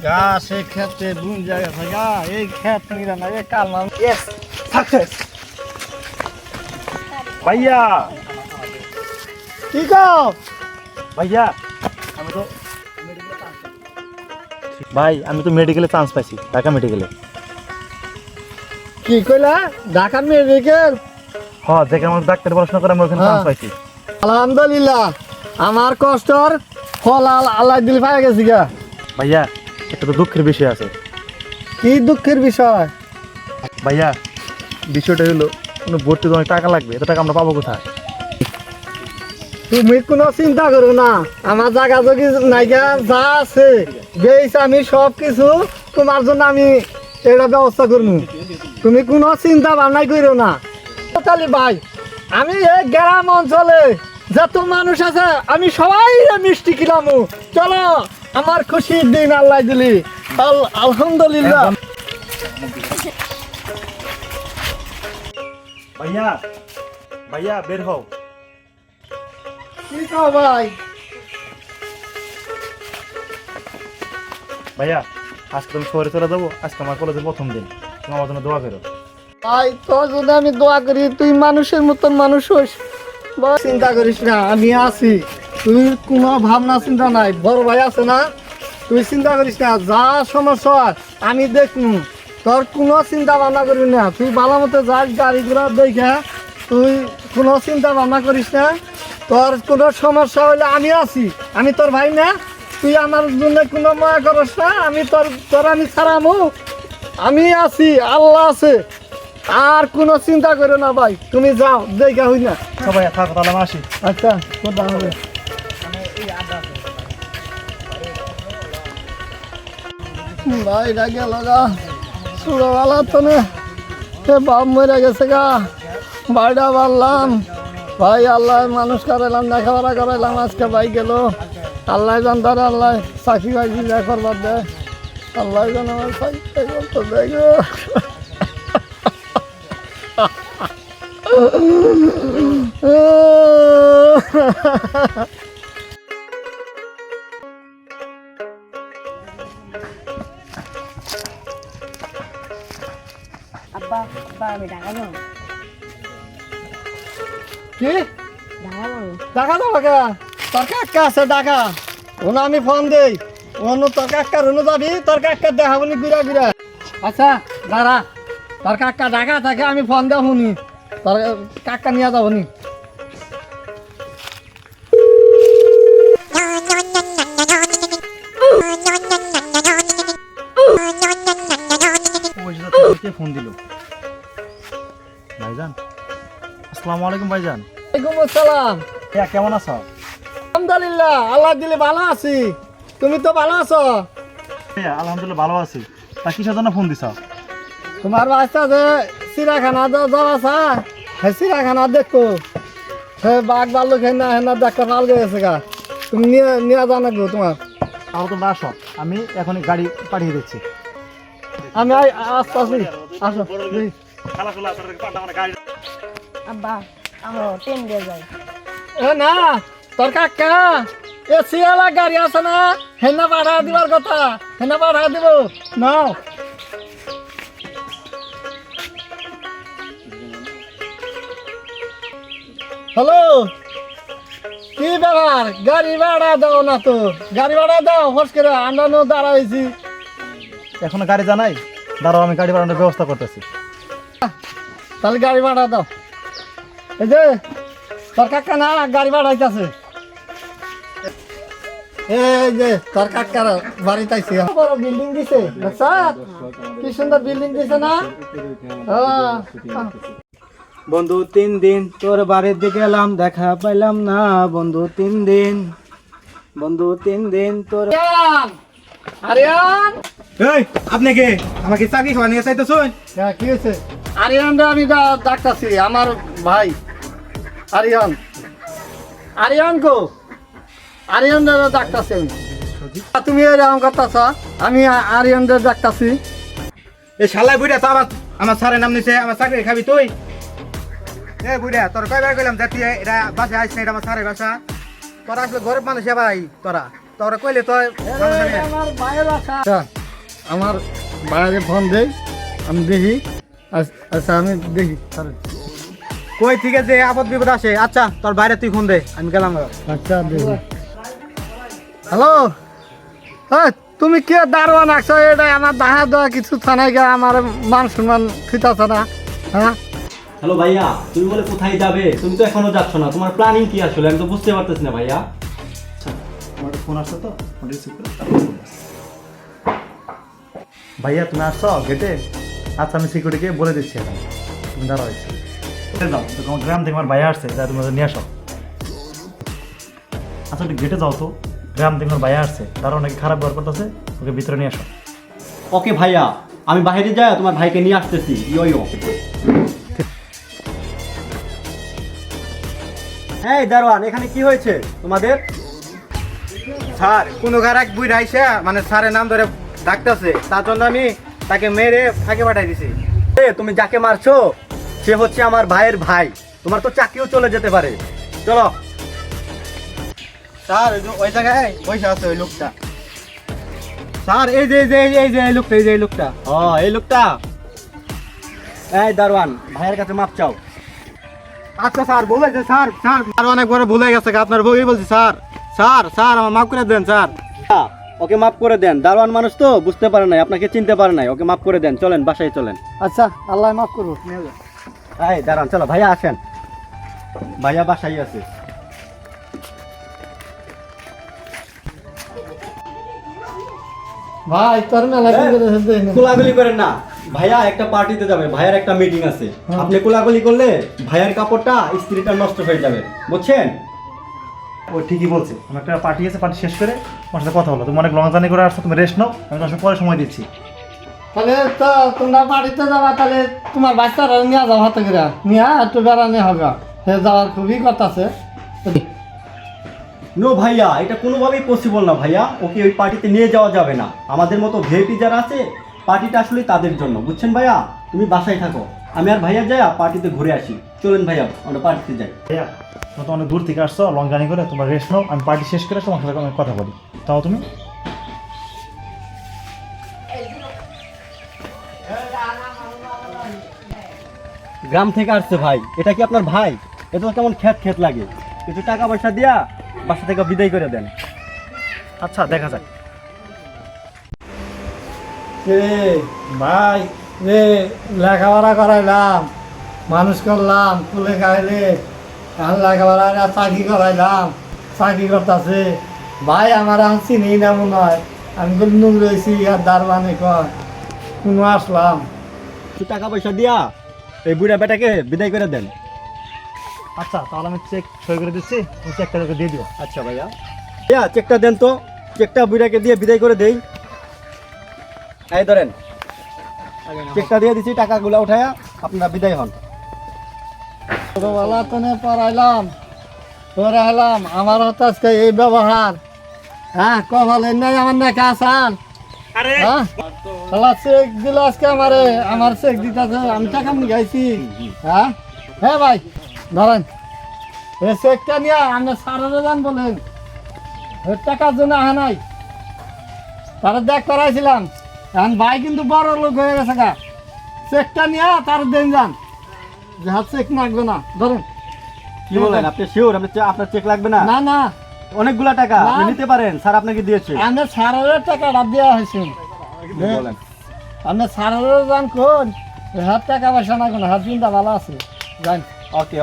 গাছে খেতে বুন জায়গা থাকা এই খেত নিরা না এই কাল নাম ইয়েস সাকসেস ভাইয়া কি কও ভাইয়া আমি তো মেডিকেলে চান্স পাইছি ঢাকা মেডিকেলে কি কইলা ঢাকা মেডিকেল? হ্যাঁ যেখানে আমার ডাক্তার পড়াশোনা করে আমি ওখানে চান্স পাইছি। আলহামদুলিল্লাহ, আমার কষ্টর ফল আল্লাহ দিল পাই গেছি গা। ভাইয়া একটা তো দুঃখের বিষয় আছে। কি দুঃখের বিষয়? ভাইয়া বিষয়টা হলো কোনো ভর্তি অনেক টাকা লাগবে, এত টাকা আমরা পাবো কোথায়? তুমি কোনো চিন্তা করো না, আমার জায়গা জগি নাইগা যা আছে বেশ আমি সব কিছু তোমার জন্য আমি এটা ব্যবস্থা করবো। তুমি কোনো চিন্তা ভাবনাই করো না। তাহলে ভাই আমি এই গ্রাম অঞ্চলে যত মানুষ আছে আমি সবাই মিষ্টি কিলাম। চলো আমার খুশির দিন আল্লাহ দিলি। আলহামদুলিল্লাহ। ভাইয়া ভাইয়া বের হও। কি কও ভাই? ভাইয়া আজকে তুমি শহরে চলে যাবো, আজকে আমার কলেজের প্রথম দিন, তুমি আমার জন্য দোয়া করো। ভাই তোর জন্য আমি দোয়া করি, তুই মানুষের মতন মানুষ হইস। চিন্তা করিস না, আমি আছি। তুই কোনো ভাবনা চিন্তা নাই, বড় ভাই আছে না, তুই চিন্তা করিস না। যা সমস্যা আমি দেখনু, তোর কোনো চিন্তা ভাবনা করিস না। তুই ভালো মতো যাস, গাড়ি ঘোড়া দেখে তুই কোনো চিন্তা ভাবনা করিস না। তোর কোনো সমস্যা হলে আমি আছি, আমি তোর ভাই না? তুই আমার জন্য কোনো মায়া করিস না। আমি তোর আমি ছাড়ামু, আমি আছি, আল্লাহ আছে। আর কোনো চিন্তা করো না ভাই, তুমি যাও দেখা হই না। সবাই থাকো তাহলে আমি আসি। আচ্ছা কোথা হবে ভাই? গেল গা ছোটবেলা তো বাপ মরে গেছে গা, বাড়িটা বাড়লাম ভাই। আল্লাহ মানুষ করাইলাম, লেখাপড়া করাইলাম, আজকে ভাই গেল। আল্লাহ জানতার, আল্লাহ চাকরি বাকরি করবার দেয়, আল্লাহ জান আমার ভাই তো দেখো। আব্বা আব্বা আমি ঢাকা যাবো। কি ঢাকা যাবো? টাকা দেবো কে? তোর কাকা আছে টাকা, ওনা আমি ফোন দেই। অন্য তোর কাকার অন্য যাবি, তোর কাকা দেখাবনি ঘুরা ঘুরা। আচ্ছা দাঁড়া, তোর কাকা ঢাকা থাকে, আমি ফোন দেব শুনি, তোর কাকা নিয়ে যাবো নি। ফোন দিল ভাইজান। আসসালামু আলাইকুম ভাইজান। ওয়ালাইকুম আসসালাম। কেমন আছো? আলহামদুলিল্লাহ, আল্লাহ দিলে ভালো আছি। তুমি তো ভালো আছো? আলহামদুলিল্লাহ ভালো আছি। তা কিসের জন্য ফোন দিছ? তোমার বাচ্চা যে চিড়াখানা যাওয়া চা, হ্যাঁ চিড়াখানা দেখো, হ্যাঁ বাঘ ভাল্লুক হেনা হেনা দেখতে ভাল গেছে গা। তুমি নিয়ে যাও না গো তোমার। তাহলে তোমরা আসো, আমি এখনই গাড়ি পাঠিয়ে দিচ্ছি। আমি আসতে আসি, আসো। আব্বা আমরা ট্রেন দিয়ে যাই। এ না, তোর কাকা এ সিয়ালা গাড়ি আছে না, হেনা পাঠা দিবার কথা, হেনা পাঠা দিব নাও। হ্যালো, কি ব্যাপার? গাড়ি ভাড়া দাও না তো, গাড়ি ভাড়া দাও। হস করে আমরা দাঁড়াইছি, এখনো গাড়ি জানাই, দাঁড়াও আমি গাড়ি বাড়ানোর ব্যবস্থা করতেছি। তাহলে গাড়ি ভাড়া দাও। এই যে তোর কাকা না গাড়ি ভাড়াইতেছে, এই যে তোর কাকার বাড়িতে আইছি। বড় বিল্ডিং দিছে, দেখছা কি সুন্দর বিল্ডিং দিছে না? বন্ধু 3 দিন তোর বাড়ির দিকে এলাম, দেখা পাইলাম না বন্ধু 3 দিন। বন্ধু 3 দিন তোর। আরিয়ান, এই আপনি কে? আমাকে চাকরি খাওয়া নিয়ে চাইতেছুন? হ্যাঁ কি হয়েছে? আরিয়ান রে আমি ডাকতাছি, আমার ভাই আরিয়ান। আরিয়ান গো, আরিয়ান রে ডাকতাছি আমি। তুমি এরকম করতেছ, আমি আরিয়ান রে ডাকতাছি। এই শালাই বুইড়া তো আমার স্যারের নাম নিছে, আমার চাকরি খাবি তুই? এ বুড়া তোর কয়বার কইলাম যে তুই এটা বাসা আইস না, এটা আমার সারে বাসা। তোরা আসলে গরিব মানুষ ভাই, তোরা কইলে তো আমার ভাইয়ের আশা। আচ্ছা, আমার বাইরে ফোন দেই, আমি দেখি। আচ্ছা আমি দেখি। কই থেকে যে আপদ বিপদ আসে। আচ্ছা তোর বাইরে তুই ফোন দে, আমি গেলাম। আচ্ছা দেখি। হ্যালো, হ্যাঁ তুমি কে দারোয়ান আসছো? এটা আমার দাহা দেওয়া কিছু থানায় গিয়ে আমার মান সম্মান ফিতাছে না। হ্যাঁ হ্যালো ভাইয়া, তুমি বলে কোথায় যাবে? তুমি তো এখনো যাচ্ছ না, তোমার প্ল্যানিং কি আসলে? আমি তো বুঝতে পারতেছি না ভাইয়া। আমার ফোন আসছে তো, ফোন রিসিভ করে ভাইয়া তুমি আসছো গেটে? আচ্ছা আমি সিকিউরিটিকে বলে দিচ্ছি এখন, তুমি দাঁড়াও একটু। যাও তো, তোমার গ্রাম থেকে আমার ভাইয়া আসছে, যা তুমি ওদের নিয়ে আসো। আচ্ছা একটু গেটে যাও তো, গ্রাম থেকে আমার ভাইয়া আসছে, তারা অনেক খারাপ ব্যবহার করতেছে, ওকে ভিতরে নিয়ে আসো। ওকে ভাইয়া, আমি বাইরে যাই তোমার ভাইকে নিয়ে আসতেছি। ইয়ো ইয়ো। এই দারোয়ান, এখানে কি হয়েছে তোমাদের? স্যার কোনো এক বুড়া আইসা মানে স্যারের নাম ধরে ডাকতেছে, তার জন্য আমি তাকে মেরে ফাঁকে পাঠাই দিছি। তুমি যাকে মারছো সে হচ্ছে আমার ভাইয়ের ভাই, তোমার তো চাকরিও চলে যেতে পারে। চলো স্যার, ওই জায়গায় বসে আছে ওই লোকটা। স্যার এই যে এই লোকটা, এই লোকটা। ও এই লোকটা। এই দারোয়ান, ভাইয়ের কাছে মাপ চাও। আচ্ছা স্যার, বলেছে স্যার, স্যার অনেক বড় ভুলে গেছে, আপনার বই বলছি স্যার। স্যার আমার মাফ করে দেন স্যার। ওকে মাফ করে দেন, দারোয়ান মানুষ তো বুঝতে পারে নাই, আপনাকে চিনতে পারে নাই, ওকে মাফ করে দেন। চলেন বাসায় চলেন। আচ্ছা, আল্লাহ মাফ করবো। এই দারোয়ান চলো, ভাইয়া আসেন। ভাইয়া বাসায় আছে। ভাই তোর মেলা কি করেছে দেখি না। কোলাগুলি করেন না, ভাইয়া একটা পার্টিতে যাবে, ভাইয়ার একটা মিটিং আছে। আপনি কোলাগুলি করলে ভাইয়ার কাপড়টা স্ত্রীটা নষ্ট হয়ে যাবে, বুঝছেন? ও ঠিকই বলছে, আমার একটা পার্টি আছে, পার্টি শেষ করে তোমার সাথে কথা হলো। তুমি অনেক লং জার্নি করে আসছো, তুমি রেস্ট নাও, আমি তোমার পরে সময় দিচ্ছি। তাহলে তো তোমরা বাড়িতে যাবা, তাহলে তোমার বাচ্চারা নিয়ে যাও হাতে করে, নিয়ে একটু বেড়ানো হবে। সে যাওয়ার খুবই কথা আছে। নো ভাইয়া, এটা কোনোভাবেই পসিবল না ভাইয়া, ওকে ওই পার্টিতে নিয়ে যাওয়া যাবে না। আমাদের মতো ভিআইপি যারা আছে, পার্টিটা আসলে তাদের জন্য, বুঝছেন ভাইয়া? তুমি বাসায় থাকো, আমি আর ভাইয়া যাই পার্টিতে ঘুরে আসি। চলেন ভাইয়া, আমরা পার্টিতে যাই। ভাইয়া তুমি তো অনেক দূর থেকে আসছো, লং জার্নি করে, তোমার রেস্ট নাও, আমি পার্টি শেষ করে তোমার সাথে আমি কথা বলি। তাও তুমি গ্রাম থেকে আসছে ভাই, এটা কি আপনার ভাই? এটা তো কেমন খেত লাগে। কিছু টাকা পয়সা দিয়া বাসা থেকে বিদায় করে দেন। আচ্ছা দেখা যাক। রে ভাই রে, লেখাপড়া করাইলাম, মানুষ করলাম, কুলে খাইলে এখন লেখাপড়া চাকরি করাইলাম, চাকরি করতেছে। ভাই আমার এখন চিনি না মনে হয়, আমি বলি নুন রয়েছি আর দারবানে কয় কোনো আসলাম। কিছু টাকা পয়সা দিয়া এই বুড়া বেটাকে বিদায় করে দেন। আচ্ছা তাহলে আমি চেক সই করে দিচ্ছি, তুমি চেকটা তোকে দিয়ে দিও। আচ্ছা ভাইয়া, চেকটা দেন তো, চেকটা বুড়াকে দিয়ে বিদায় করে দেই। এই ধরেন, চেকটা দিয়ে দিচ্ছি, টাকাগুলো উঠায়া আপনারা বিদায় হন। ছোটবেলা তো পড়াইলাম, পরে এলাম, আমার হতো আজকে এই ব্যবহার। হ্যাঁ কপালে নাই আমার নাকি আসান। হ্যাঁ চেক দিল আজকে আমার চেক দিতেছে, আমি টাকা নিয়ে গাইছি। হ্যাঁ হ্যাঁ ভাই ধরেন এই চেকটা নিয়ে আমরা সারারে যান বলেন, ওই টাকার জন্য আহা নাই, তারা দেখ করাইছিলাম। এখন ভাই কিন্তু বড় লোক হয়ে গেছে গা, চেকটা নিয়ে তার দিন যান, যাহা চেক লাগবে না। ধরেন কি বলেন আপনি? শিওর আপনার চেক লাগবে না? না না, অনেকগুলা টাকা না। আপনি নিতে পারেন, স্যার আপনাকে দিয়েছে। আমরা সারারের টাকাটা দেওয়া হয়েছে। বলেন। আমরা সারারের যান কোন হাত টাকা পয়সা না, কোন হাত চিন্তা ভালো আছে জান। ওকে।